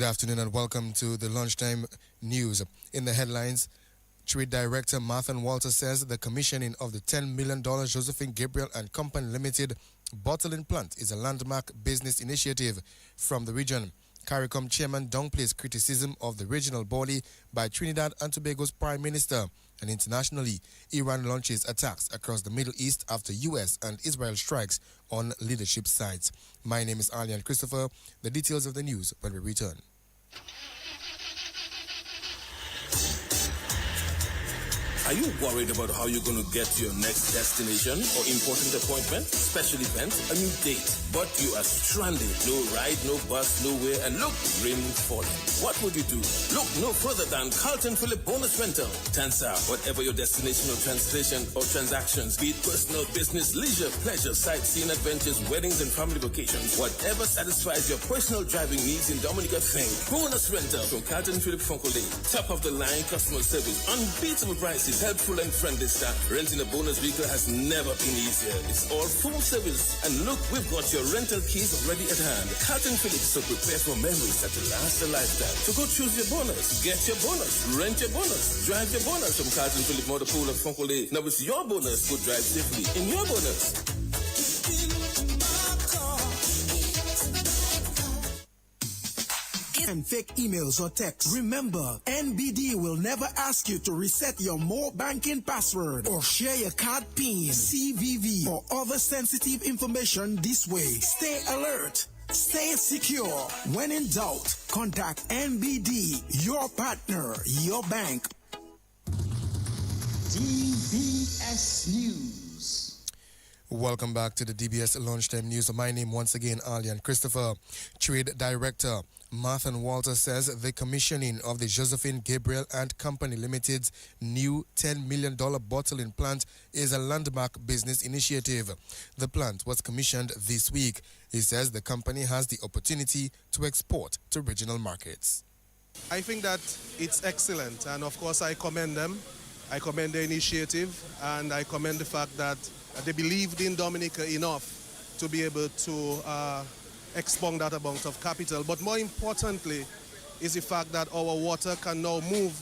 afternoon and welcome to the lunchtime news. In the headlines, Trade Director Martha Walter says the commissioning of the $10 million Josephine Gabriel and Company Limited bottling plant is a landmark business initiative from the region. CARICOM Chairman downplays criticism of the regional body by Trinidad and Tobago's Prime Minister. And internationally, Iran launches attacks across the Middle East after U.S. and Israel strikes on leadership sides. My name is Arlian Christopher. The details of the news when we return. Are you worried about how you're going to get to your next destination or important appointment, special event, a new date, but you are stranded? No ride, no bus, nowhere, and look, rain falling. What would you do? Look no further than Carlton Phillip Bonus Rental. Tansa, whatever your destination or translation or transactions, be it personal, business, leisure, pleasure, sightseeing, adventures, weddings, and family vacations, whatever satisfies your personal driving needs in Dominica, think Bonus Rental from Carlton Phillip Foncolay. Top of the line customer service, unbeatable prices, helpful and friendly staff. Renting a bonus vehicle has never been easier. It's all full service. And look, we've got your rental keys already at hand. Carlton Phillips, so prepare for memories that will last a lifetime. So go choose your bonus, get your bonus, rent your bonus, drive your bonus from Carlton Phillips Motor Pool at Foncolay. Now it's your bonus. Go drive safely in your bonus. And fake emails or texts. Remember, NBD will never ask you to reset your more banking password or share your card PIN, CVV, or other sensitive information this way. Stay alert. Stay secure. When in doubt, contact NBD, your partner, your bank. DBS News. Welcome back to the DBS Lunchtime News. My name once again, Arlian Christopher. Trade Director Martha Walter says the commissioning of the Josephine Gabriel and Company Limited's new $10 million bottling plant is a landmark business initiative. The plant was commissioned this week. He says the company has the opportunity to export to regional markets. I think that it's excellent, and of course I commend them. I commend the initiative, and I commend the fact that they believed in Dominica enough to be able to expunge that amount of capital. But more importantly is the fact that our water can now move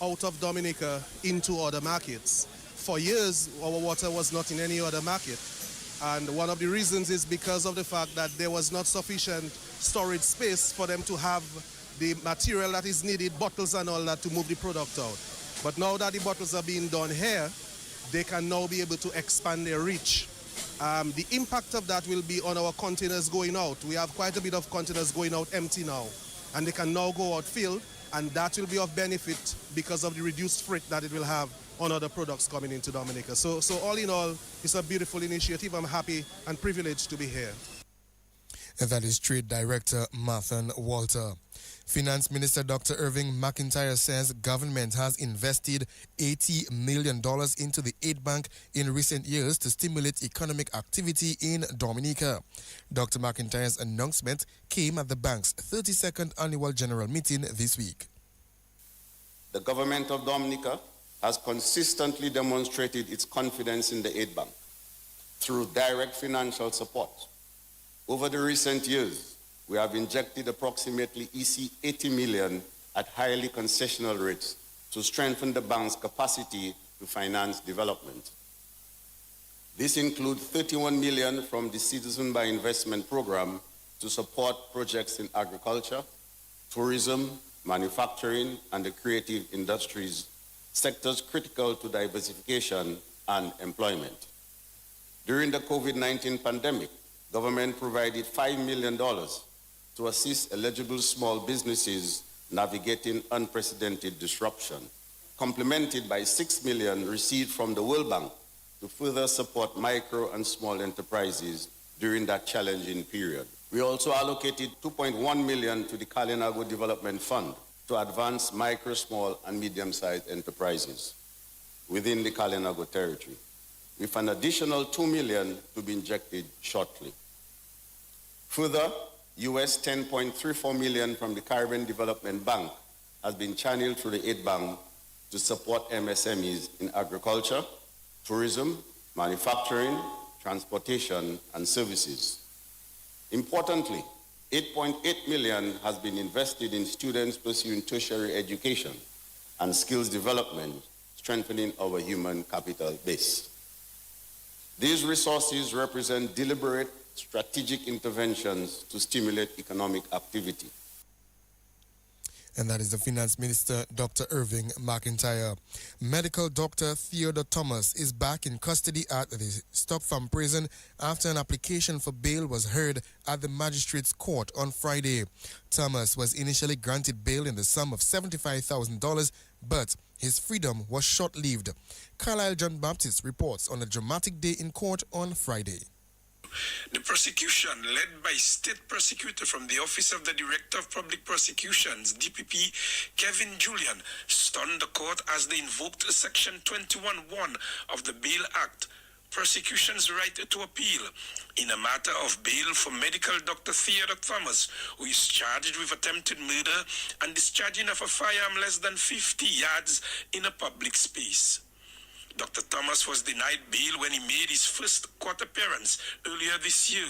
out of Dominica into other markets. For years, our water was not in any other market. And one of the reasons is because of the fact that there was not sufficient storage space for them to have the material that is needed, bottles and all that, to move the product out. But now that the bottles are being done here, they can now be able to expand their reach. The impact of that will be on our containers going out. We have quite a bit of containers going out empty now, and they can now go out filled, and that will be of benefit because of the reduced freight that it will have on other products coming into Dominica. So all in all, it's a beautiful initiative. I'm happy and privileged to be here. And that is Trade Director Martha Walter. Finance Minister Dr. Irving McIntyre says government has invested $80 million into the aid bank in recent years to stimulate economic activity in Dominica. Dr. McIntyre's announcement came at the bank's 32nd annual general meeting this week. The government of Dominica has consistently demonstrated its confidence in the aid bank through direct financial support. Over the recent years, we have injected approximately $80 million at highly concessional rates to strengthen the bank's capacity to finance development. This includes $31 million from the Citizen by Investment program to support projects in agriculture, tourism, manufacturing, and the creative industries, sectors critical to diversification and employment. During the COVID-19 pandemic, government provided $5 million to assist eligible small businesses navigating unprecedented disruption, complemented by $6 million received from the World Bank to further support micro and small enterprises during that challenging period. We also allocated $2.1 million to the Kalinago Development Fund to advance micro, small, and medium-sized enterprises within the Kalinago territory, with an additional $2 million to be injected shortly. Further, US $10.34 million from the Caribbean Development Bank has been channeled through the aid bank to support MSMEs in agriculture, tourism, manufacturing, transportation, and services. Importantly, 8.8 million has been invested in students pursuing tertiary education and skills development, strengthening our human capital base. These resources represent deliberate strategic interventions to stimulate economic activity. And that is the Finance Minister, Dr. Irving McIntyre. Medical Dr. Theodore Thomas is back in custody at the Stock Farm prison after an application for bail was heard at the Magistrates Court on Friday. Thomas was initially granted bail in the sum of $75,000, but his freedom was short-lived. Carlisle John Baptist reports on a dramatic day in court on Friday. The prosecution, led by State Prosecutor from the Office of the Director of Public Prosecutions, DPP, Kevin Julian, stunned the court as they invoked Section 21(1) of the Bail Act, prosecution's right to appeal, in a matter of bail for medical Dr. Theodore Thomas, who is charged with attempted murder and discharging of a firearm less than 50 yards in a public space. Dr. Thomas was denied bail when he made his first court appearance earlier this year,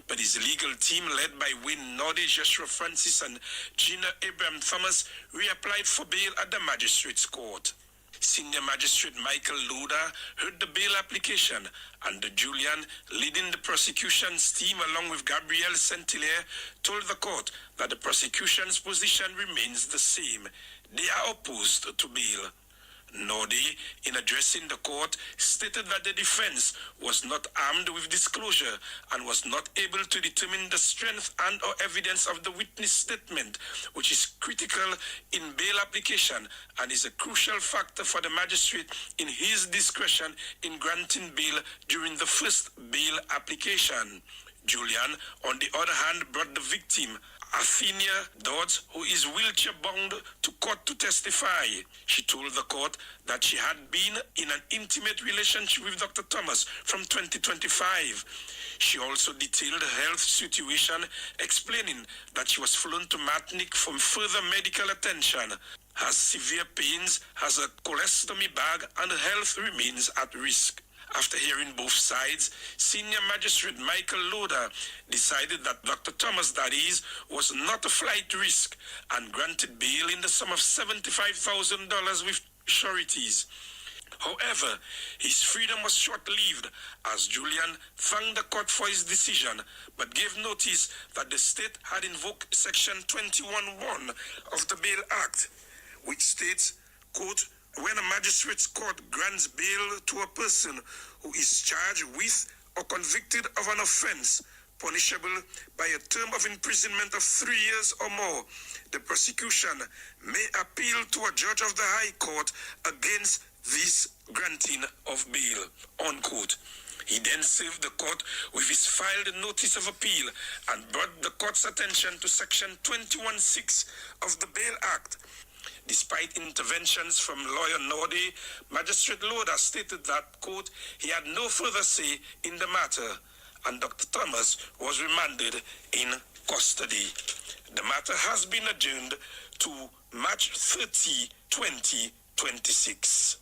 but his legal team, led by Wayne Nordy, Joshua Francis, and Gina Abraham Thomas, reapplied for bail at the Magistrates Court. Senior Magistrate Michael Loda heard the bail application, and Julian, leading the prosecution's team along with Gabrielle Saint-Hilaire, told the court that the prosecution's position remains the same. They are opposed to bail. Nordy, in addressing the court, stated that the defense was not armed with disclosure and was not able to determine the strength and or evidence of the witness statement, which is critical in bail application and is a crucial factor for the magistrate in his discretion in granting bail during the first bail application. Julian, on the other hand, brought the victim, Athenia Dodds, who is wheelchair-bound, to court to testify. She told the court that she had been in an intimate relationship with Dr. Thomas from 2025. She also detailed her health situation, explaining that she was flown to Martinique for further medical attention, has severe pains, has a colostomy bag, and her health remains at risk. After hearing both sides, Senior Magistrate Michael Loda decided that Dr. Thomas, that is, was not a flight risk and granted bail in the sum of $75,000 with sureties. However, his freedom was short-lived as Julian thanked the court for his decision but gave notice that the state had invoked Section 21(1) of the Bail Act, which states, quote, when a magistrate's court grants bail to a person who is charged with or convicted of an offense punishable by a term of imprisonment of 3 years or more, the prosecution may appeal to a judge of the High Court against this granting of bail, unquote. He then served the court with his filed notice of appeal and brought the court's attention to Section 21(6) of the Bail Act. Despite interventions from lawyer Nordy, Magistrate Loda stated that, quote, he had no further say in the matter, and Dr. Thomas was remanded in custody. The matter has been adjourned to March 30, 2026.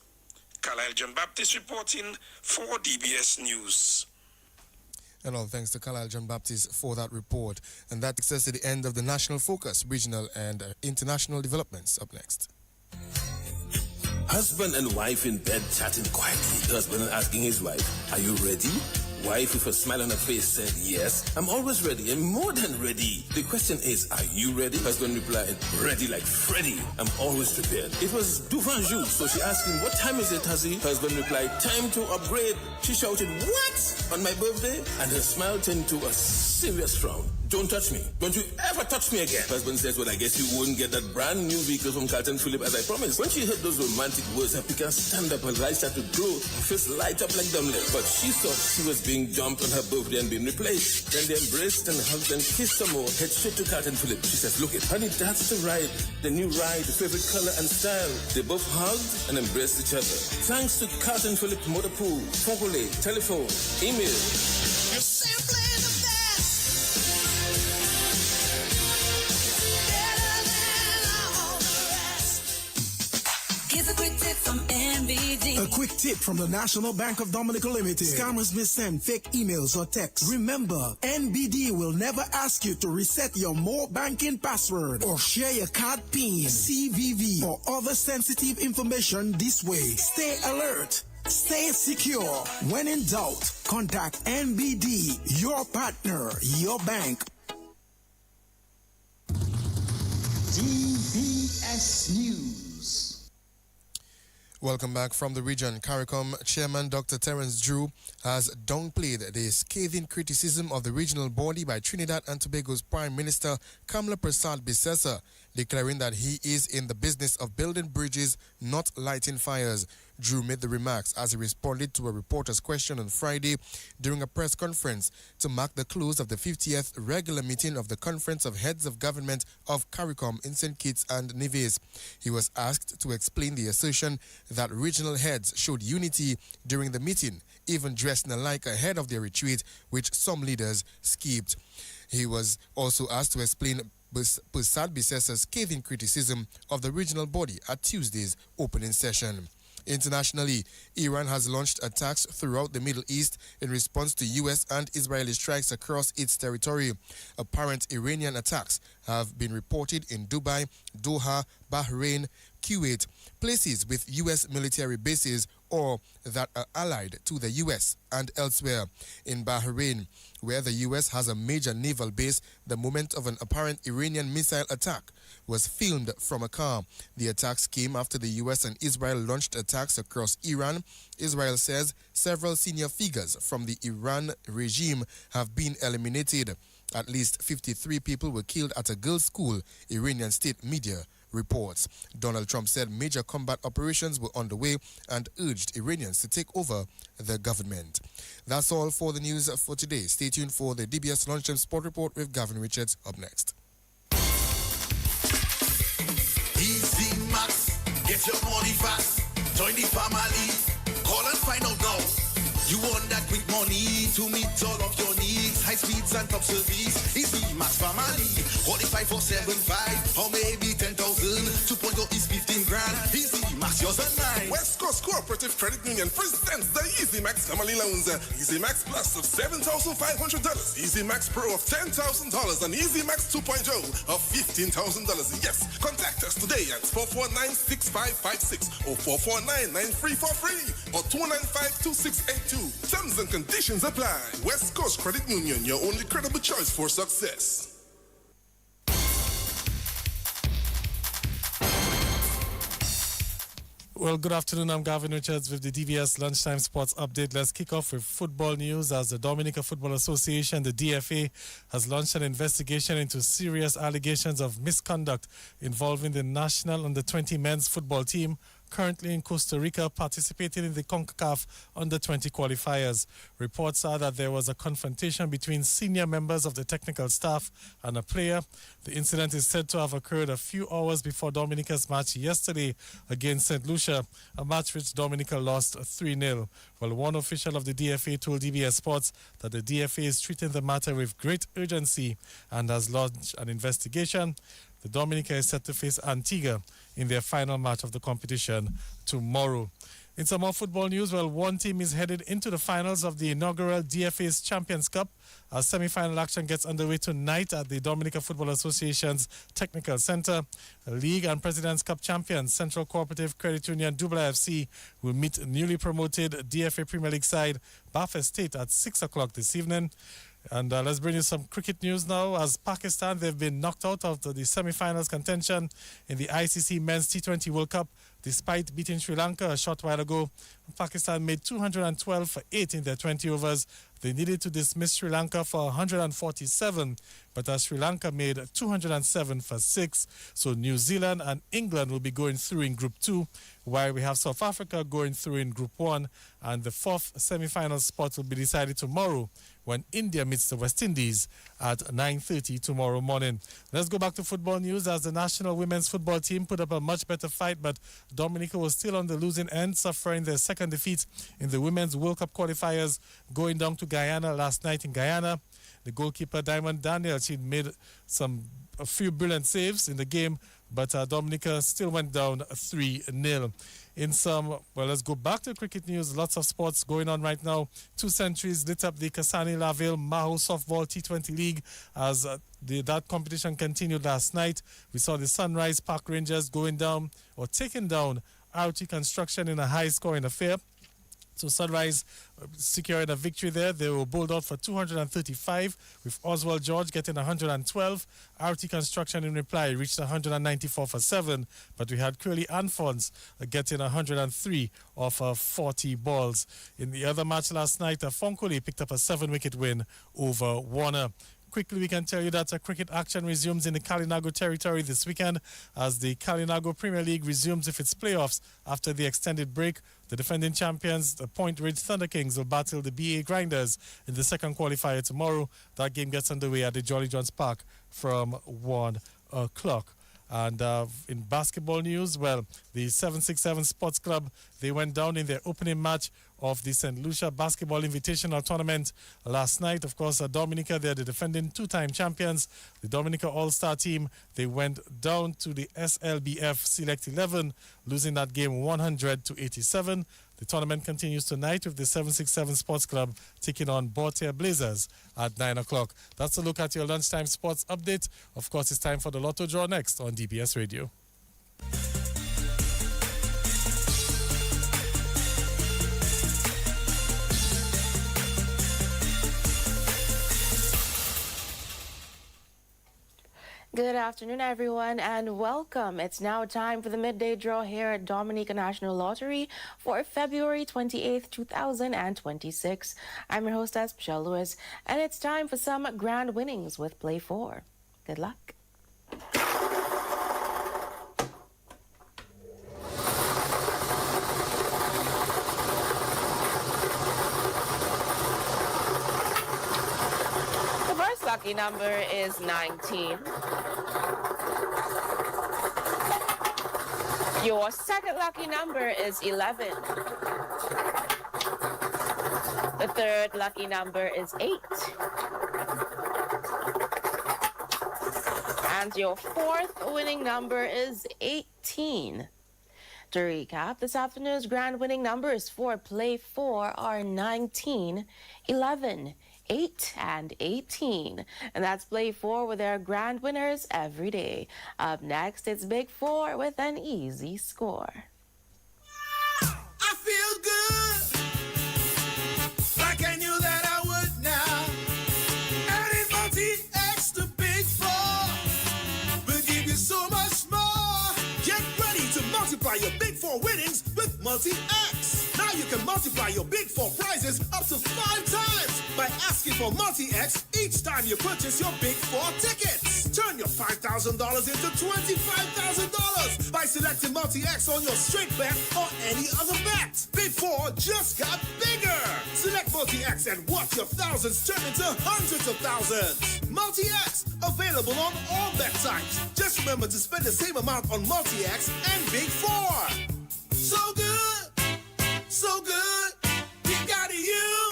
Carlisle John Baptist reporting for DBS News. And all thanks to Carlisle John Baptist for that report. And that takes us to the end of the National Focus, Regional and International Developments. Up next. Husband and wife in bed chatting quietly. Husband asking his wife, are you ready? Wife with a smile on her face said, yes, I'm always ready and more than ready. The question is, are you ready? Husband replied, ready like Freddy. I'm always prepared. It was devant jour, so she asked him, what time is it, Huzzy? Husband replied, time to upgrade. She shouted, what? On my birthday? And her smile turned to a serious frown. Don't touch me. Don't you ever touch me again. Husband says, well, I guess you won't get that brand new vehicle from Carlton Phillip as I promised. When she heard those romantic words, her picker stand up, her eyes started to glow, her face light up like dumbling. But she thought she was being dumped on her birthday and being replaced. Then they embraced and hugged and kissed some more. Head straight to Carlton Phillip. She says, look it, honey, that's the ride. The new ride, the favorite color and style. They both hugged and embraced each other. Thanks to Carlton Phillip Motor Pool, Fogole, telephone, email. You're simply the best. Better than all the rest. Here's a quick tip from A quick tip from the National Bank of Dominica Limited. Scammers may send fake emails or texts. Remember, NBD will never ask you to reset your more banking password or share your card PIN, CVV, or other sensitive information this way. Stay alert. Stay secure. When in doubt, contact NBD, your partner, your bank. DBS News. Welcome back from the region. CARICOM Chairman Dr. Terence Drew has downplayed the scathing criticism of the regional body by Trinidad and Tobago's Prime Minister Kamla Prasad-Bissessar, declaring that he is in the business of building bridges, not lighting fires. Drew made the remarks as he responded to a reporter's question on Friday during a press conference to mark the close of the 50th regular meeting of the Conference of Heads of Government of CARICOM in St. Kitts and Nevis. He was asked to explain the assertion that regional heads showed unity during the meeting, even dressing alike ahead of their retreat, which some leaders skipped. He was also asked to explain Prasad-Bissessar's scathing criticism of the regional body at Tuesday's opening session. Internationally, Iran has launched attacks throughout the Middle East in response to U.S. and Israeli strikes across its territory. Apparent Iranian attacks have been reported in Dubai, Doha, Bahrain, Kuwait, places with U.S. military bases or that are allied to the U.S. and elsewhere. In Bahrain, where the U.S. has a major naval base, the moment of an apparent Iranian missile attack was filmed from a car. The attacks came after the U.S. and Israel launched attacks across Iran. Israel says several senior figures from the Iran regime have been eliminated. At least 53 people were killed at a girls' school, Iranian state media reports. Donald Trump said major combat operations were underway and urged Iranians to take over the government. That's all for the news for today. Stay tuned for the DBS Lunchtime Sport Report with Gavin Richards up next. Easy Max, get your money fast. Join the family. Call and find out now. You want that quick money to meet all of your needs. High speeds and top service. Easy Max family. Qualify for 7.5 or maybe 10,000. 2.0 is 15 grand. Easy Max, yours and mine. West Coast Cooperative Credit Union presents the Easy Max Family Loans. Easy Max Plus of $7,500. Easy Max Pro of $10,000 and Easy Max 2.0 of $15,000. Yes, contact us today at 449-6556 or 449-9343 or 295-2682. Terms and conditions apply. West Coast Credit Union, your only credible choice for success. Well, good afternoon. I'm Gavin Richards with the DBS Lunchtime Sports Update. Let's kick off with football news as the Dominica Football Association, the DFA, has launched an investigation into serious allegations of misconduct involving the national under-20 men's football team currently in Costa Rica participating in the CONCACAF under-20 qualifiers. Reports are that there was a confrontation between senior members of the technical staff and a player. The incident is said to have occurred a few hours before Dominica's match yesterday against St. Lucia, a match which Dominica lost 3-0. Well, one official of the DFA told DBS Sports that the DFA is treating the matter with great urgency and has launched an investigation. The Dominica is set to face Antigua in their final match of the competition tomorrow. In some more football news, well, one team is headed into the finals of the inaugural DFA's Champions Cup. Our semi-final action gets underway tonight at the Dominica Football Association's Technical Center. League and President's Cup champions Central Cooperative Credit Union Dubla FC will meet newly promoted DFA Premier League side Bath Estate at 6 o'clock this evening. And let's bring you some cricket news now. As Pakistan, they've been knocked out of the semi-finals contention in the ICC Men's T20 World Cup despite beating Sri Lanka a short while ago. Pakistan made 212 for 8 in their 20 overs. They needed to dismiss Sri Lanka for 147, but Sri Lanka made 207 for 6. So New Zealand and England will be going through in Group 2, while we have South Africa going through in Group 1, and the fourth semi-final spot will be decided tomorrow when India meets the West Indies at 9:30 tomorrow morning. Let's go back to football news as the national women's football team put up a much better fight, but Dominica was still on the losing end, suffering their second defeat in the Women's World Cup qualifiers, going down to Guyana last night in Guyana. The goalkeeper, Diamond Daniel, she made a few brilliant saves in the game, but Dominica still went down 3-0. In some, well, let's go back to cricket news. Lots of sports going on right now. 2 centuries lit up the Kasani Laville Maho Softball T20 League as that competition continued last night. We saw the Sunrise Park Rangers going down or taking down RT Construction in a high-scoring affair. So Sunrise secured a victory there. They were bowled out for 235 with Oswald George getting 112. RT Construction in reply reached 194 for 7, but we had Curly Anfons getting 103 off 40 balls. In the other match last night, Fonkoli picked up a 7-wicket win over Warner. Quickly, we can tell you that cricket action resumes in the Kalinago territory this weekend as the Kalinago Premier League resumes with its playoffs after the extended break. The defending champions, the Point Ridge Thunder Kings, will battle the BA Grinders in the second qualifier tomorrow. That game gets underway at the Jolly Johns Park from 1 o'clock. And in basketball news, well, the 767 Sports Club, they went down in their opening match of the St. Lucia Basketball Invitational Tournament last night. Of course, Dominica, they're the defending 2-time champions. The Dominica All-Star team, they went down to the SLBF Select 11, losing that game 100-87. The tournament continues tonight with the 767 Sports Club taking on Bortea Blazers at 9 o'clock. That's a look at your lunchtime sports update. Of course, it's time for the Lotto Draw next on DBS Radio. Good afternoon, everyone, and welcome. It's now time for the midday draw here at Dominica National Lottery for February 28th, 2026. I'm your hostess, Michelle Lewis, and it's time for some grand winnings with Play 4. Good luck. The first lucky number is 19. Your second lucky number is 11. The third lucky number is 8. And your fourth winning number is 18. To recap, this afternoon's grand winning numbers for Play 4 are 19, 11, 8 and 18. And that's Play 4 with their grand winners every day. Up next, it's Big 4 with an easy score. I feel good, like I knew that I would now. Adding multi-X to Big 4 will give you so much more. Get ready to multiply your Big 4 winnings with multi-X. Now you can multiply your Big 4 prizes up to 5 times by asking for multi-X each time you purchase your Big 4 tickets. Turn your $5,000 into $25,000 by selecting multi-X on your straight bet or any other bet. Big 4 just got bigger. Select multi-X and watch your thousands turn into hundreds of thousands. Multi-X, available on all bet types. Just remember to spend the same amount on multi-X and Big 4. So good, so good, we got you.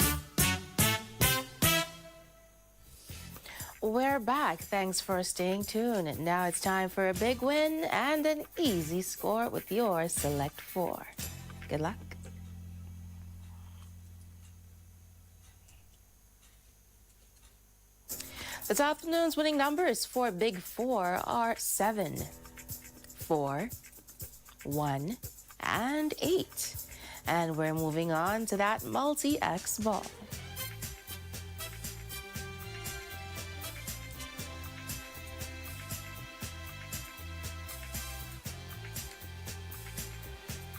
We're back. Thanks for staying tuned. Now it's time for a big win and an easy score with your Select 4. Good luck. This afternoon's winning numbers for Big 4 are 7, 4, 1, and 8. And we're moving on to that multi-X ball.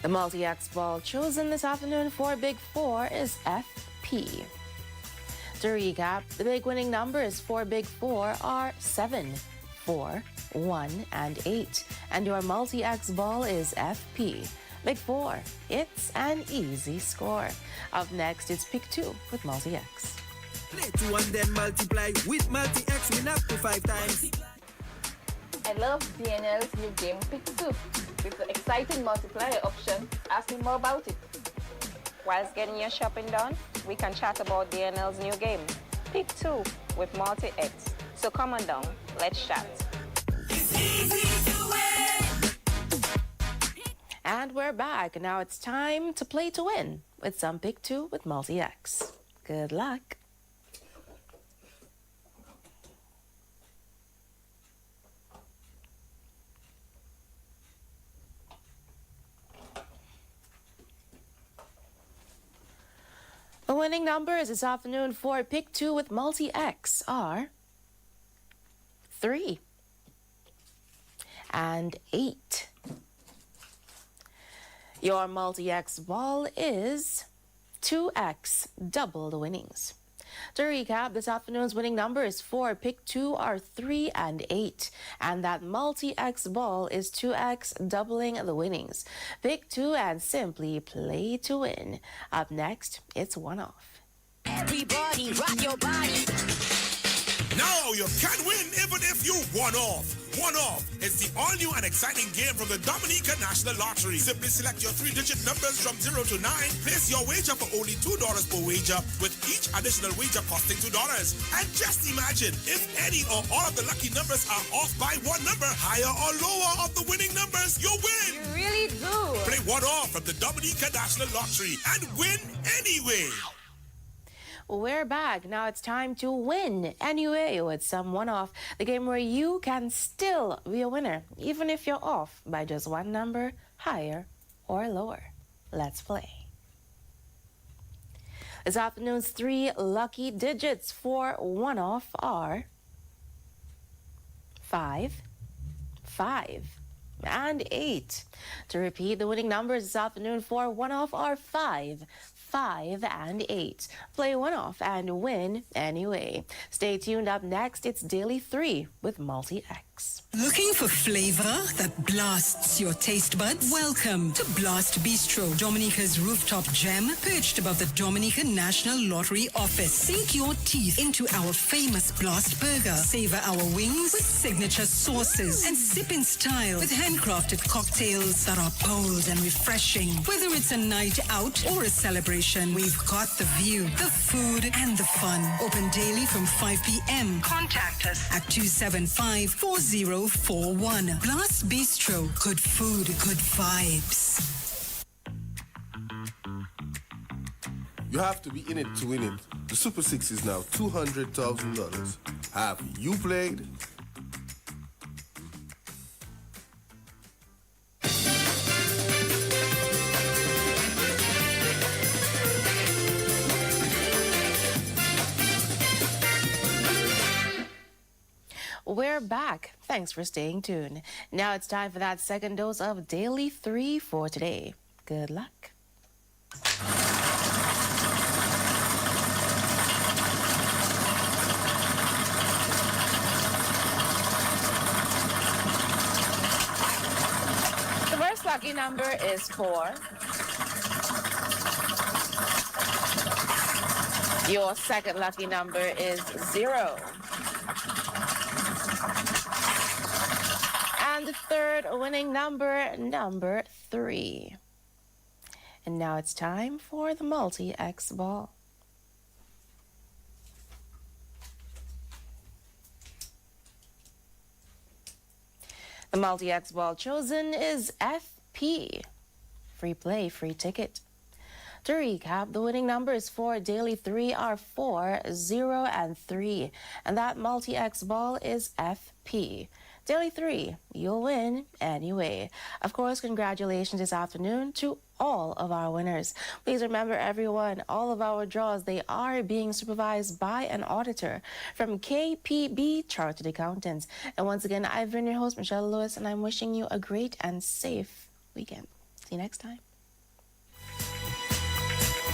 The multi-X ball chosen this afternoon for Big 4 is FP. To recap, the big winning numbers for Big 4 are 7, 4, 1, and 8. And your multi-X ball is FP. Big 4, it's an easy score. Up next, it's Pick 2 with multi-X. Play 2 and then multiply with multi-X, win up to 5 times. I love DNL's new game Pick 2 with the exciting multiplier option. Ask me more about it. Whilst getting your shopping done, we can chat about DNL's new game, Pick 2 with multi-X. So come on down, let's chat. It's easy to win. And we're back. Now it's time to play to win with some Pick 2 with Multi-X. Good luck. The winning numbers this afternoon for Pick 2 with Multi-X are 3 and 8. Your Multi-X ball is 2X, double the winnings. To recap, this afternoon's winning numbers for Pick 2 are 3 and 8, and that Multi-X ball is 2X, doubling the winnings. Pick 2 and simply play to win. Up next, it's One Off. Everybody rock your body. Now you can win even if you one off. One Off is the all-new and exciting game from the Dominica National Lottery. Simply select your 3-digit numbers from 0 to 9. Place your wager for only $2 per wager, with each additional wager costing $2. And just imagine, if any or all of the lucky numbers are off by one number, higher or lower of the winning numbers, you win. You really do. Play One Off from the Dominica National Lottery and win anyway. We're back. Now it's time to win anyway with some One Off, the game where you can still be a winner, even if you're off by just one number, higher or lower. Let's play. This afternoon's 3 lucky digits for One Off are 5, 5, and 8. To repeat, the winning numbers this afternoon for One Off are 5, 5, and 8. Play One Off and win anyway. Stay tuned. Up next, it's Daily 3 with Multi-X. Looking for flavor that blasts your taste buds? Welcome to Blast Bistro, Dominica's rooftop gem, perched above the Dominica National Lottery office. Sink your teeth into our famous Blast Burger. Savor our wings with signature sauces and sip in style with handcrafted cocktails that are bold and refreshing. Whether it's a night out or a celebration, we've got the view, the food, and the fun. Open daily from 5 p.m. Contact us at 275-4041. Blast Bistro. Good food, good vibes. You have to be in it to win it. The Super 6 is now $200,000. Have you played? We're back. Thanks for staying tuned. Now it's time for that second dose of Daily 3 for today. Good luck. The first lucky number is 4. Your second lucky number is 0. And the third winning number 3. And now it's time for the Multi-X ball. The Multi-X ball chosen is FP. Free play, free ticket. To recap, the winning numbers for Daily 3 are 4, 0, and 3. And that Multi-X ball is FP. Daily 3, you'll win anyway. Of course, congratulations this afternoon to all of our winners. Please remember, everyone, all of our draws, they are being supervised by an auditor from KPB Chartered Accountants. And once again, I've been your host, Michelle Lewis, and I'm wishing you a great and safe weekend. See you next time.